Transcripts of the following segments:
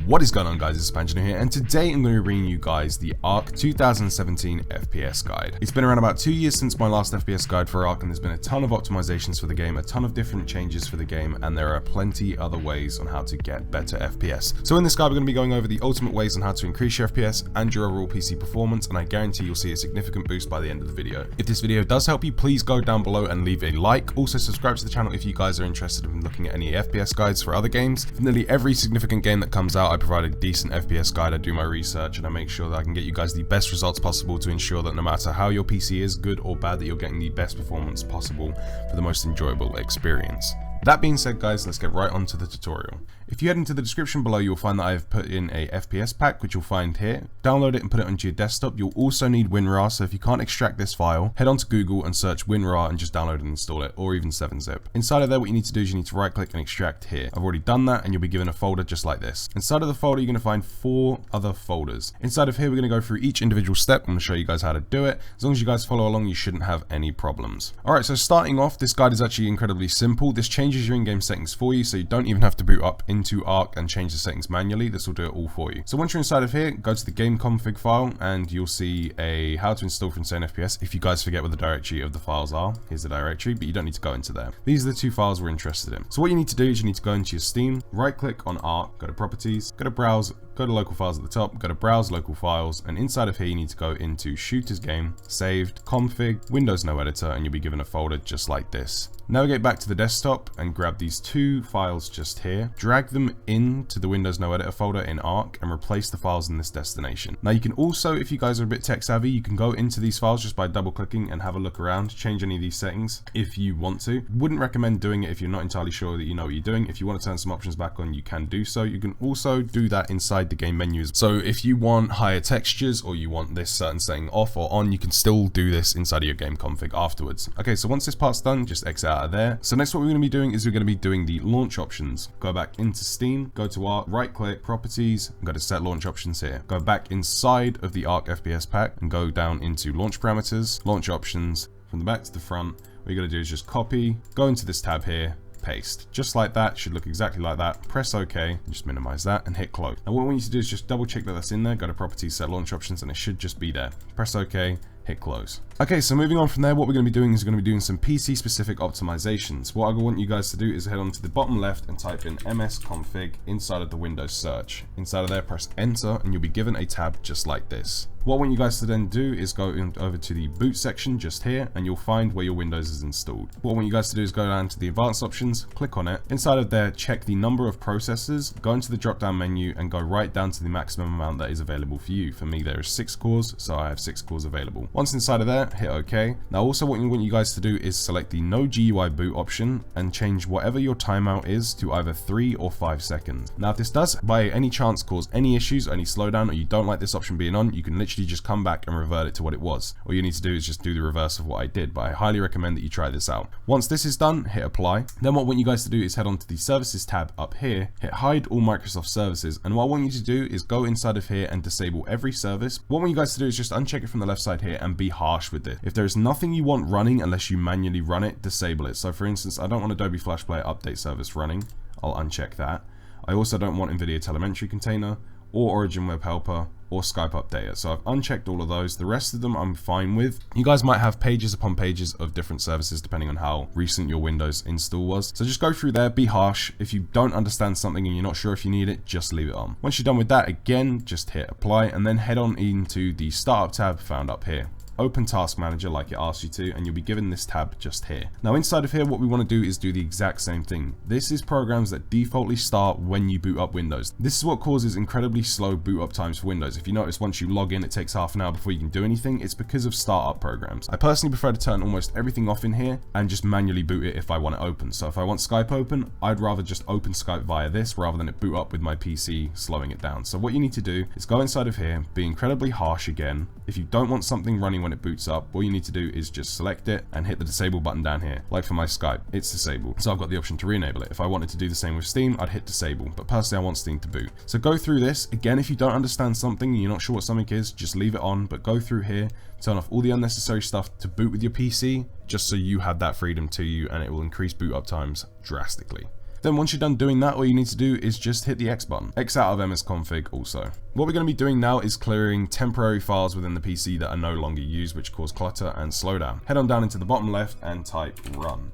What is going on, guys? It's Panjno here, and today I'm going to be bringing you guys the ARK 2017 FPS guide. It's been around about 2 years since my last FPS guide for ARK, and there's been a ton of optimizations for the game, a ton of different changes for the game, and there are plenty other ways on how to get better FPS. So in this guide, we're going to be going over the ultimate ways on how to increase your FPS and your overall PC performance, and I guarantee you'll see a significant boost by the end of the video. If this video does help you, please go down below and leave a like. Also subscribe to the channel if you guys are interested in looking at any FPS guides for other games. For nearly every significant game that comes out, I provide a decent FPS guide. I do my research and I make sure that I can get you guys the best results possible to ensure that no matter how your PC is, good or bad, that you're getting the best performance possible for the most enjoyable experience. That being said, guys, let's get right on to the tutorial. If you head into the description below, you'll find that I've put in a FPS pack, which you'll find here. Download it and put it onto your desktop. You'll also need WinRAR, so if you can't extract this file, head on to Google and search WinRAR and just download and install it, or even 7-zip. Inside of there, what you need to do is you need to right click and extract here. I've already done that, and you'll be given a folder just like this. Inside of the folder, you're going to find 4 other folders. Inside of here, we're going to go through each individual step. I'm going to show you guys how to do it. As long as you guys follow along, you shouldn't have any problems. Alright, so starting off, this guide is actually incredibly simple. This changes your in-game settings for you, so you don't even have to boot up into ARK and change the settings manually. This will do it all for you. So once you're inside of here, go to the game config file and you'll see a how to install for insane FPS. If you guys forget what the directory of the files are, here's the directory, but you don't need to go into there. These are the 2 files we're interested in. So what you need to do is you need to go into your Steam, right click on ARK, go to properties, go to browse, go to local files at the top, go to browse local files, and inside of here you need to go into shooters game, saved, config, Windows no editor, and you'll be given a folder just like this. Navigate back to the desktop and grab these 2 files just here, drag them into the Windows no editor folder in ARK and replace the files in this destination. Now you can also, if you guys are a bit tech savvy, you can go into these files just by double clicking and have a look around, change any of these settings if you want to. Wouldn't recommend doing it if you're not entirely sure that you know what you're doing. If you want to turn some options back on, you can do so. You can also do that inside the game menus. So if you want higher textures or you want this certain setting off or on, you can still do this inside of your game config afterwards. Okay, so once this part's done, just exit out of there. So next what we're going to be doing is we're going to be doing the launch options. Go back into Steam, go to ARK, right click, properties, and go to set launch options here. Go back inside of the ARK FPS pack and go down into launch parameters, launch options, from the back to the front. What you're going to do is just copy, go into this tab here, paste. Just like that, should look exactly like that. Press OK, just minimize that and hit close. Now what we need to do is just double check that that's in there, go to properties, set launch options, and it should just be there. Press OK, hit close. Okay, so moving on from there, what we're going to be doing is we're going to be doing some PC specific optimizations. What I want you guys to do is head on to the bottom left and type in msconfig inside of the Windows search. Inside of there, press enter and you'll be given a tab just like this. What I want you guys to then do is go over to the boot section just here and you'll find where your Windows is installed. What I want you guys to do is go down to the advanced options, click on it. Inside of there, check the number of processors, go into the drop down menu and go right down to the maximum amount that is available for you. For me, there is 6 cores, so I have 6 cores available. Once inside of there, hit OK. Now also what I want you guys to do is select the no GUI boot option and change whatever your timeout is to either 3 or 5 seconds. Now if this does by any chance cause any issues, any slowdown, or you don't like this option being on, you can literally just come back and revert it to what it was. All you need to do is just do the reverse of what I did, but I highly recommend that you try this out. Once this is done, hit apply. Then what I want you guys to do is head on to the services tab up here, hit hide all Microsoft services, and what I want you to do is go inside of here and disable every service. What I want you guys to do is just uncheck it from the left side here and be harsh with it. If there is nothing you want running unless you manually run it, disable it. So for instance, I don't want Adobe Flash Player update service running. I'll uncheck that. I also don't want NVIDIA Telemetry Container or Origin Web Helper or Skype Updater. So I've unchecked all of those. The rest of them I'm fine with. You guys might have pages upon pages of different services depending on how recent your Windows install was. So just go through there, be harsh. If you don't understand something and you're not sure if you need it, just leave it on. Once you're done with that, again, just hit apply and then head on into the startup tab found up here. Open Task Manager like it asks you to, and you'll be given this tab just here. Now inside of here, what we want to do is do the exact same thing. This is programs that defaultly start when you boot up Windows. This is what causes incredibly slow boot up times for Windows. If you notice, once you log in, it takes half an hour before you can do anything. It's because of startup programs. I personally prefer to turn almost everything off in here and just manually boot it if I want it open. So if I want Skype open, I'd rather just open Skype via this rather than it boot up with my PC slowing it down. So what you need to do is go inside of here, be incredibly harsh again. If you don't want something running when it boots up, all you need to do is just select it and hit the disable button down here. Like for my Skype, it's disabled, so I've got the option to re-enable it. If I wanted to do the same with Steam, I'd hit disable, but personally I want Steam to boot. So go through this. Again, if you don't understand something and you're not sure what something is, just leave it on, but go through here, turn off all the unnecessary stuff to boot with your PC, just so you have that freedom to you, and it will increase boot up times drastically. Then once you're done doing that, all you need to do is just hit the X button. X out of msconfig also. What we're going to be doing now is clearing temporary files within the PC that are no longer used, which cause clutter and slowdown. Head on down into the bottom left and type run.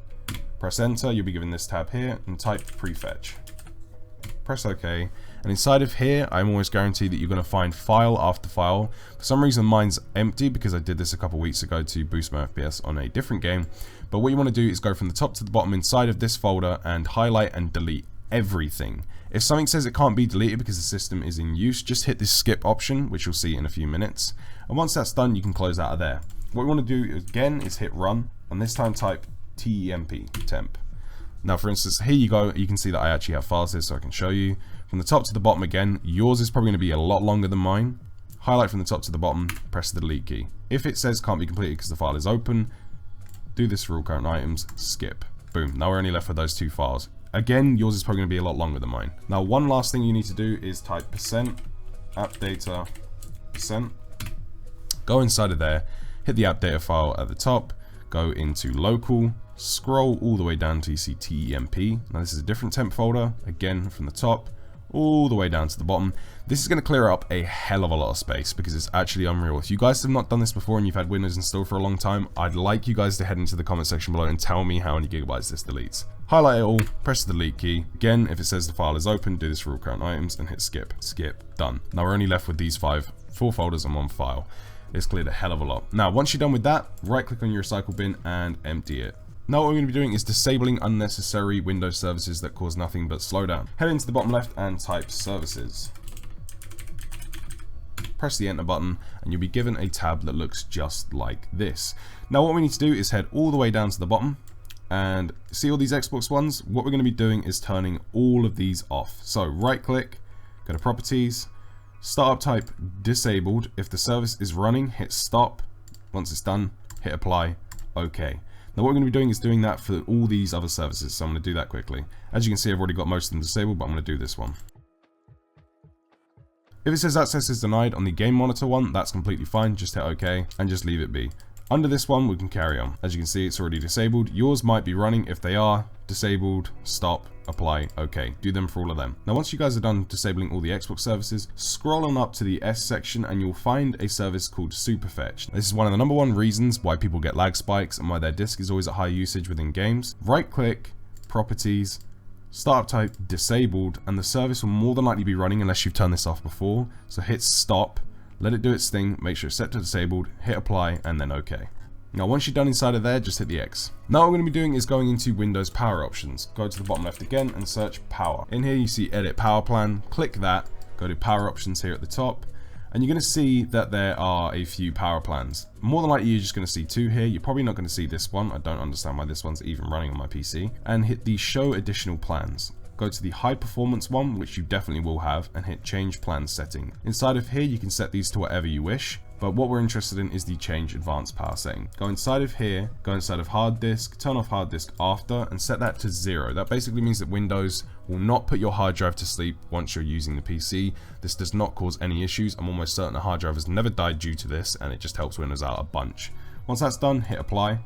Press enter, you'll be given this tab here, and type prefetch. Press OK, and inside of here, I'm always guaranteed that you're going to find file after file. For some reason, mine's empty because I did this a couple weeks ago to boost my FPS on a different game. But what you want to do is go from the top to the bottom inside of this folder and highlight and delete everything. If something says it can't be deleted because the system is in use, just hit this skip option, which you'll see in a few minutes. And once that's done, you can close out of there. What we want to do again is hit run, and this time type temp. Now, for instance, here you go. You can see that I actually have files here, so I can show you. From the top to the bottom again, yours is probably going to be a lot longer than mine. Highlight from the top to the bottom, press the delete key. If it says can't be completed because the file is open, do this for all current items, skip. Boom, now we're only left with those two files. Again, yours is probably going to be a lot longer than mine. Now, one last thing you need to do is type %appdata %. Go inside of there, hit the app data file at the top, go into local, scroll all the way down to see temp. Now this is a different temp folder, again from the top all the way down to the bottom. This is going to clear up a hell of a lot of space because it's actually unreal. If you guys have not done this before and you've had Windows installed for a long time, I'd like you guys to head into the comment section below and tell me how many gigabytes this deletes. Highlight it all, press the delete key. Again, if it says the file is open, do this for all current items and hit skip. Skip, done. Now we're only left with these four folders and one file. It's cleared a hell of a lot. Now, once you're done with that, right click on your recycle bin and empty it. Now what we're going to be doing is disabling unnecessary Windows services that cause nothing but slowdown. Head into the bottom left and type services. Press the enter button and you'll be given a tab that looks just like this. Now what we need to do is head all the way down to the bottom and see all these Xbox ones. What we're going to be doing is turning all of these off. So right click, go to properties, startup type disabled. If the service is running, hit stop. Once it's done, hit apply, OK. Now what we're going to be doing is doing that for all these other services, so I'm going to do that quickly. As you can see, I've already got most of them disabled, but I'm going to do this one. If it says access is denied on the game monitor one, that's completely fine, just hit OK and just leave it be. Under this one, we can carry on. As you can see, it's already disabled. Yours might be running. If they are disabled, stop, apply, OK. Do them for all of them. Now, once you guys are done disabling all the Xbox services, scroll on up to the S section and you'll find a service called Superfetch. This is one of the #1 reasons why people get lag spikes and why their disk is always at high usage within games. Right click, properties, startup type disabled, and the service will more than likely be running unless you've turned this off before. So hit stop. Let it do its thing, make sure it's set to disabled, hit apply, and then OK. Now once you're done inside of there, just hit the X. Now what we're going to be doing is going into Windows power options. Go to the bottom left again and search power. In here you see edit power plan, click that, go to power options here at the top, and you're going to see that there are a few power plans. More than likely you're just going to see 2 here. You're probably not going to see this one. I don't understand why this one's even running on my PC. And hit the show additional plans. Go to the high performance one, which you definitely will have, and hit change plan setting. Inside of here you can set these to whatever you wish, but what we're interested in is the change advanced power setting. Go inside of here, go inside of hard disk, turn off hard disk after, and set that to 0. That basically means that Windows will not put your hard drive to sleep once you're using the PC. This does not cause any issues. I'm almost certain a hard drive has never died due to this, and it just helps Windows out a bunch. Once that's done, hit apply.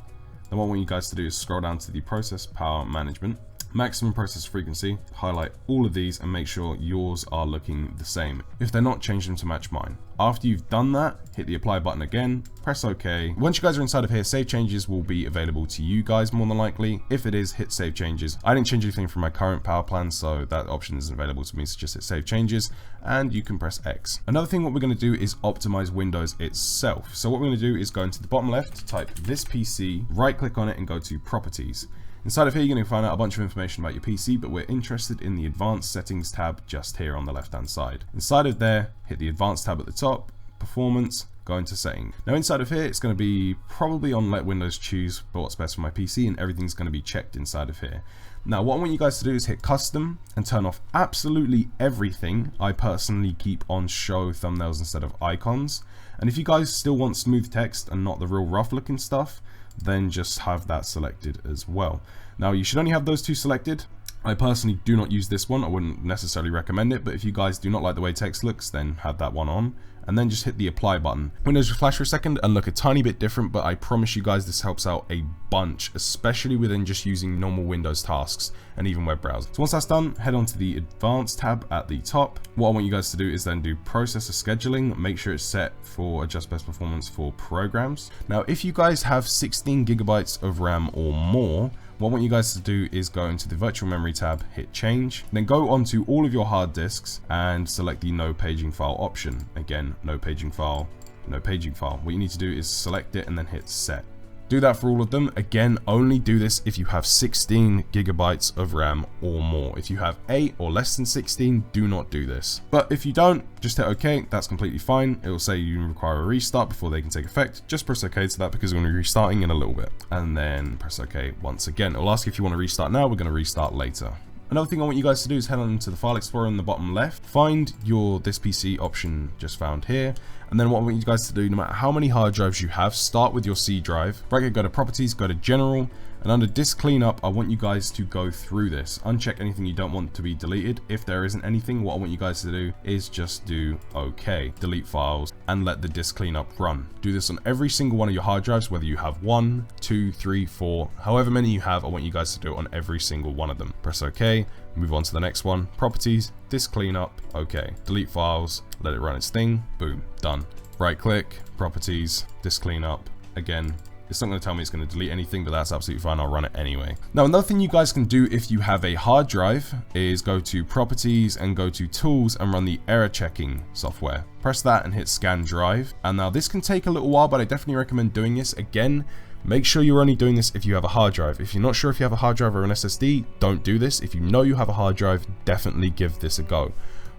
Then what I want you guys to do is scroll down to the process power management. Maximum process frequency, highlight all of these and make sure yours are looking the same. If they're not, change them to match mine. After you've done that, hit the apply button again, press OK. Once you guys are inside of here, save changes will be available to you guys more than likely. If it is, hit save changes. I didn't change anything from my current power plan, so that option isn't available to me, so just hit save changes and you can press X. Another thing what we're going to do is optimize Windows itself. So what we're going to do is go into the bottom left, type this PC, right click on it and go to properties. Inside of here, you're going to find out a bunch of information about your PC, but we're interested in the Advanced Settings tab just here on the left-hand side. Inside of there, hit the Advanced tab at the top, Performance, go into Settings. Now inside of here, it's going to be probably on let Windows choose what's best for my PC, and everything's going to be checked inside of here. Now what I want you guys to do is hit Custom and turn off absolutely everything. I personally keep on Show Thumbnails instead of Icons. And if you guys still want smooth text and not the real rough looking stuff, then just have that selected as well. Now you should only have those two selected, I personally do not use this one. I wouldn't necessarily recommend it, but if you guys do not like the way text looks, then have that one on. And then just hit the apply button. Windows will flash for a second and look a tiny bit different, but I promise you guys this helps out a bunch, especially within just using normal Windows tasks and even web browsers. So once that's done, head on to the advanced tab at the top. What I want you guys to do is then do processor scheduling. Make sure it's set for adjust best performance for programs. Now, if you guys have 16 gigabytes of RAM or more, what I want you guys to do is go into the virtual memory tab, hit change, then go onto all of your hard disks and select the no paging file option. Again, no paging file, no paging file. What you need to do is select it and then hit set. Do that for all of them. Again, only do this if you have 16 gigabytes of RAM or more. If you have 8 or less than 16, do not do this. But if you don't, just hit OK. That's completely fine. It will say you require a restart before they can take effect. Just press OK to that because we're going to be restarting in a little bit. And then press OK once again. It will ask if you want to restart now. We're going to restart later. Another thing I want you guys to do is head on to the File Explorer in the bottom left, find your This PC option just found here, and then what I want you guys to do, no matter how many hard drives you have, start with your C drive, right, go to Properties, go to General, and under Disk Cleanup, I want you guys to go through this, uncheck anything you don't want to be deleted. If there isn't anything, what I want you guys to do is just do OK, delete files, and let the disk cleanup run. Do this on every single one of your hard drives, whether you have 1, 2, 3, 4, however many you have, I want you guys to do it on every single one of them. Press OK, move on to the next one, Properties, Disk Cleanup, OK, delete files, let it run its thing, boom, done. Right click, Properties, Disk Cleanup, again. It's not going to tell me it's going to delete anything, but that's absolutely fine. I'll run it anyway. Now, another thing you guys can do if you have a hard drive is go to Properties and go to Tools and run the error checking software. Press that and hit Scan Drive. And now this can take a little while, but I definitely recommend doing this. Again, make sure you're only doing this if you have a hard drive. If you're not sure if you have a hard drive or an SSD, don't do this. If you know you have a hard drive, definitely give this a go.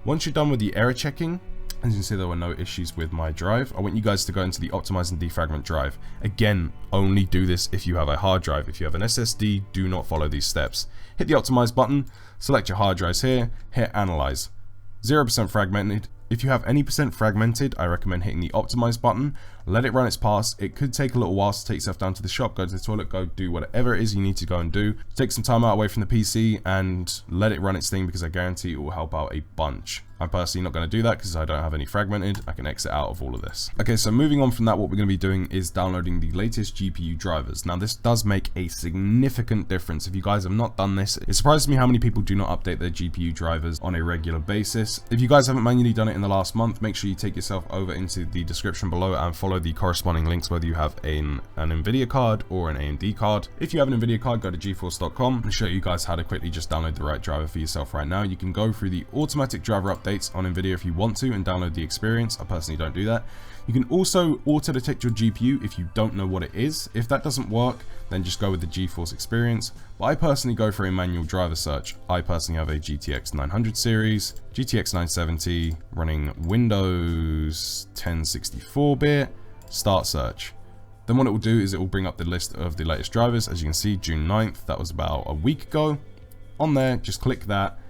Once you're done with the error checking, as you can see, there were no issues with my drive. I want you guys to go into the Optimize and Defragment drive. Again, only do this if you have a hard drive. If you have an SSD, do not follow these steps. Hit the Optimize button, select your hard drives here, hit Analyze. 0% fragmented. If you have any percent fragmented, I recommend hitting the Optimize button. Let it run its pass. It could take a little while to take yourself down to the shop, go to the toilet, go do whatever it is you need to go and do. Take some time out away from the PC and let it run its thing because I guarantee it will help out a bunch. I'm personally not going to do that because I don't have any fragmented. I can exit out of all of this. Okay, so moving on from that, what we're going to be doing is downloading the latest GPU drivers. Now, this does make a significant difference. If you guys have not done this, it surprises me how many people do not update their GPU drivers on a regular basis. If you guys haven't manually done it in the last month, make sure you take yourself over into the description below and follow the corresponding links, whether you have an NVIDIA card or an AMD card. If you have an NVIDIA card, go to geforce.com and show you guys how to quickly just download the right driver for yourself right now. You can go through the automatic driver updates on NVIDIA if you want to and download the experience. I personally don't do that. You can also auto detect your GPU if you don't know what it is. If that doesn't work, then just go with the GeForce experience. But I personally go for a manual driver search. I personally have a GTX 900 series, GTX 970 running Windows 10 64-bit, start search. Then what it will do is it will bring up the list of the latest drivers. As you can see, June 9th, that was about a week ago. On there, just click that,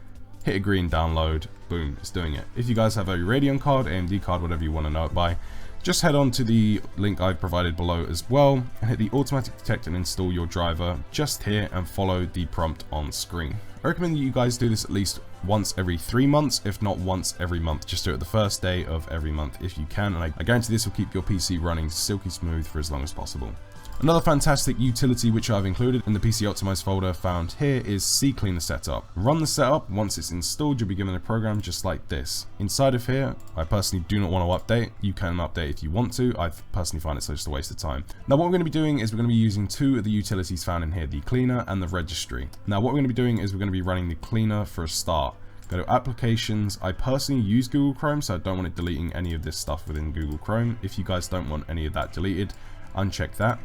hit agree and download, boom, it's doing it. If you guys have a Radeon card, AMD card, whatever you want to know it by, just head on to the link I've provided below as well and hit the automatic detect and install your driver just here and follow the prompt on screen. I recommend that you guys do this at least once every 3 months, if not once every month. Just do it the first day of every month if you can, and I guarantee this will keep your PC running silky smooth for as long as possible. Another fantastic utility which I've included in the PC Optimized folder found here is CCleaner setup. Run the setup. Once it's installed, you'll be given a program just like this. Inside of here, I personally do not want to update. You can update if you want to. I personally find it's just a waste of time. Now what we're going to be doing is we're going to be using two of the utilities found in here, the cleaner and the registry. Now what we're going to be doing is we're going to be running the cleaner for a start. Go to applications. I personally use Google Chrome, so I don't want it deleting any of this stuff within Google Chrome. If you guys don't want any of that deleted, uncheck that.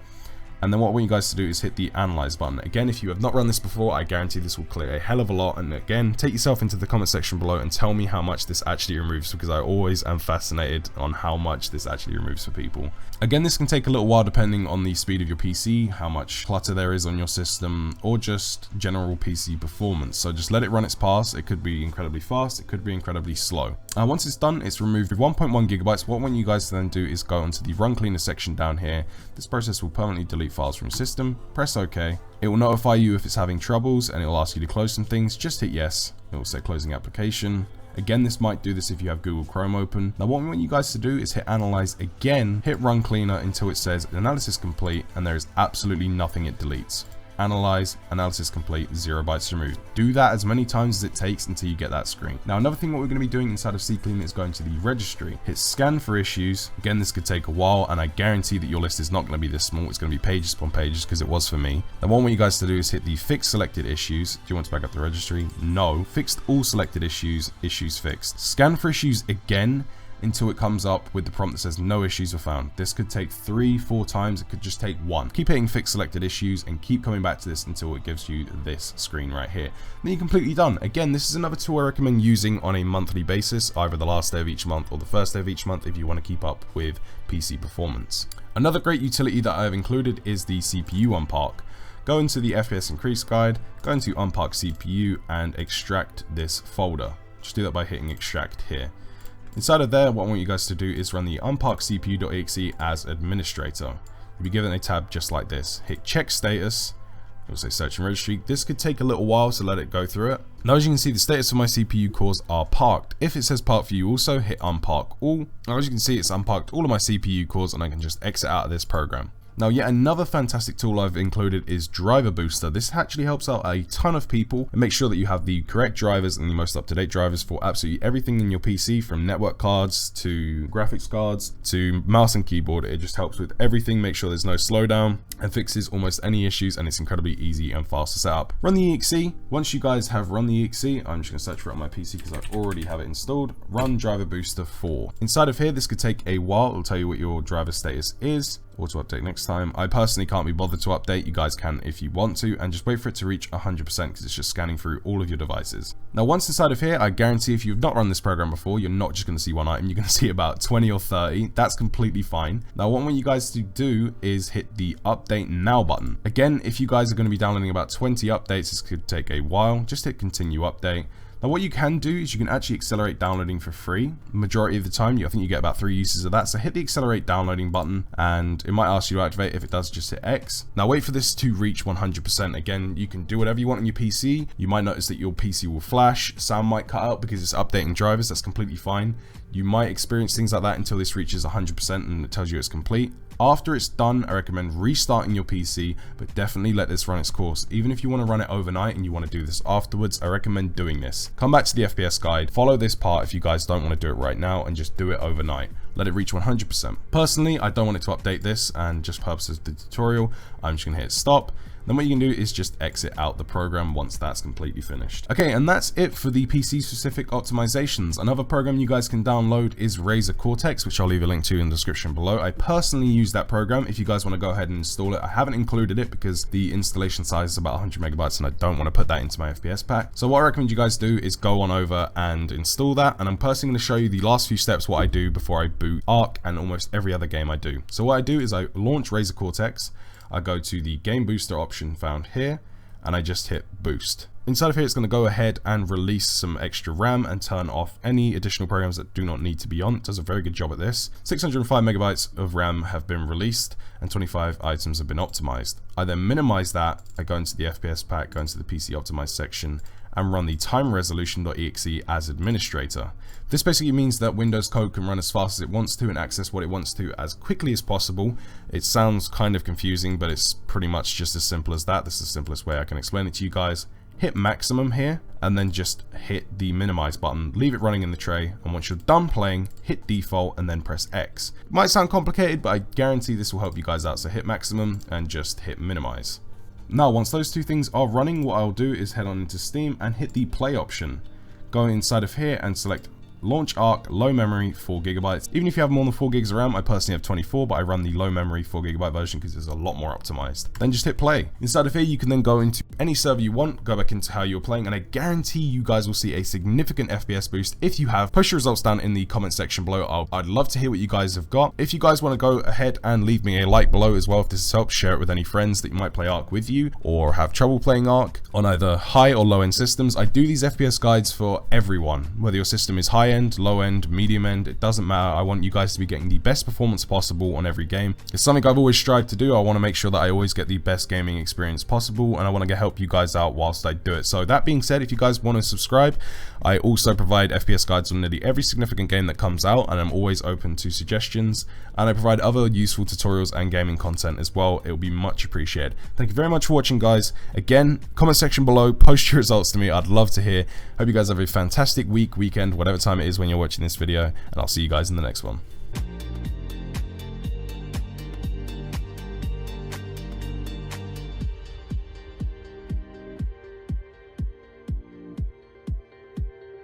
And then what I want you guys to do is hit the Analyze button. Again, if you have not run this before, I guarantee this will clear a hell of a lot. And again, take yourself into the comment section below and tell me how much this actually removes, because I always am fascinated on how much this actually removes for people. Again, this can take a little while depending on the speed of your PC, how much clutter there is on your system, or just general PC performance. So just let it run its pass. It could be incredibly fast, it could be incredibly slow. Once it's done, it's removed 1.1 gigabytes. What I want you guys to then do is go onto the Run Cleaner section down here. This process will permanently delete delete files from your system, press OK. It will notify you if it's having troubles and it will ask you to close some things. Just hit yes. It will say closing application. Again, this might do this if you have Google Chrome open. Now what we want you guys to do is hit analyze again, hit run cleaner until it says analysis complete and there is absolutely nothing it deletes. Analyze, analysis complete, 0 bytes removed. Do that as many times as it takes until you get that screen. Now another thing what we're going to be doing inside of CCleaner is going to the registry, hit scan for issues. Again, this could take a while and I guarantee that your list is not going to be this small. It's going to be pages upon pages because it was for me. Now what I want you guys to do is hit the fix selected issues. Do you want to back up the registry? No. Fixed all selected issues, issues fixed. Scan for issues again until it comes up with the prompt that says no issues were found. This could take 3-4 times, it could just take 1. Keep hitting fix selected issues and keep coming back to this until it gives you this screen right here. Then you're completely done. Again, this is another tool I recommend using on a monthly basis, either the last day of each month or the first day of each month if you want to keep up with PC performance. Another great utility that I have included is the CPU Unpark. Go into the FPS increase guide, go into Unpark CPU and extract this folder. Just do that by hitting extract here. Inside of there, what I want you guys to do is run the unpark cpu.exe as administrator. You'll be given a tab just like this. Hit check status. It'll say search and registry. This could take a little while, so let it go through it. Now as you can see, the status of my CPU cores are parked. If it says parked for you also, hit unpark all. Now as you can see, it's unparked all of my CPU cores and I can just exit out of this program. Now yet another fantastic tool I've included is Driver Booster. This actually helps out a ton of people and make sure that you have the correct drivers and the most up-to-date drivers for absolutely everything in your PC, from network cards to graphics cards to mouse and keyboard. It just helps with everything, make sure there's no slowdown and fixes almost any issues, and it's incredibly easy and fast to set up. Run the exe. Once you guys have run the exe, I'm just going to search for it on my PC because I already have it installed. Run Driver Booster 4. Inside of here, this could take a while. It'll tell you what your driver status is. Auto update next time. I personally can't be bothered to update. You guys can if you want to, and just wait for it to reach 100% because it's just scanning through all of your devices. Now once inside of here, I guarantee if you've not run this program before, you're not just going to see one item, you're going to see about 20 or 30. That's completely fine. Now what I want you guys to do is hit the update now button. Again, if you guys are going to be downloading about 20 updates, this could take a while. Just hit continue update. Now what you can do is you can actually accelerate downloading for free. Majority of the time, I think you get about 3 uses of that. So hit the accelerate downloading button and it might ask you to activate. If it does, just hit X. Now wait for this to reach 100%. Again, you can do whatever you want on your PC. You might notice that your PC will flash. Sound might cut out because it's updating drivers. That's completely fine. You might experience things like that until this reaches 100% and it tells you it's complete. After it's done, I recommend restarting your PC, but definitely let this run its course. Even if you want to run it overnight and you want to do this afterwards, I recommend doing this. Come back to the FPS guide, follow this part if you guys don't want to do it right now, and just do it overnight. Let it reach 100%. Personally, I don't want it to update this, and just for purposes of the tutorial, I'm just going to hit stop. Then what you can do is just exit out the program once that's completely finished. Okay, and that's it for the PC specific optimizations. Another program you guys can download is Razer Cortex, which I'll leave a link to in the description below. I personally use that program. If you guys want to go ahead and install it, I haven't included it because the installation size is about 100 megabytes and I don't want to put that into my FPS pack. So what I recommend you guys do is go on over and install that, and I'm personally going to show you the last few steps what I do before I boot ARK and almost every other game I do. So what I do is I launch Razer Cortex. I go to the game booster option found here and I just hit boost. Inside of here, it's going to go ahead and release some extra RAM and turn off any additional programs that do not need to be on. It does a very good job at this. 605 megabytes of RAM have been released and 25 items have been optimized. I then minimize that. I go into the FPS pack, go into the PC optimized section and run the time resolution.exe as administrator. This basically means that Windows code can run as fast as it wants to and access what it wants to as quickly as possible. It sounds kind of confusing, but it's pretty much just as simple as that. This is the simplest way I can explain it to you guys. Hit maximum here and then just hit the minimize button, leave it running in the tray, and once you're done playing, hit default and then press X. It might sound complicated, but I guarantee this will help you guys out. So hit maximum and just hit minimize. Now once those two things are running, what I'll do is head on into Steam and hit the play option. Go inside of here and select launch ARK low memory 4 gigabytes. Even if you have more than 4 gigs of RAM, I personally have 24, but I run the low memory 4 gigabyte version because it's a lot more optimized. Then just hit play. Inside of here, you can then go into any server you want, go back into how you're playing, and I guarantee you guys will see a significant FPS boost. If you have, post your results down in the comment section below. I'd love to hear what you guys have got. If you guys want to go ahead and leave me a like below as well, if this has helped, share it with any friends that you might play ARK with you or have trouble playing ARK on either high or low end systems. I do these FPS guides for everyone, whether your system is high high-end, low-end, medium-end, it doesn't matter. I want you guys to be getting the best performance possible on every game. It's something I've always strived to do. I want to make sure that I always get the best gaming experience possible, and I want to help you guys out whilst I do it. So that being said, if you guys want to subscribe, I also provide FPS guides on nearly every significant game that comes out, and I'm always open to suggestions, and I provide other useful tutorials and gaming content as well. It will be much appreciated. Thank you very much for watching, guys. Again, comment section below, post your results to me. I'd love to hear. Hope you guys have a fantastic week, weekend, whatever time it is when you're watching this video, and I'll see you guys in the next one.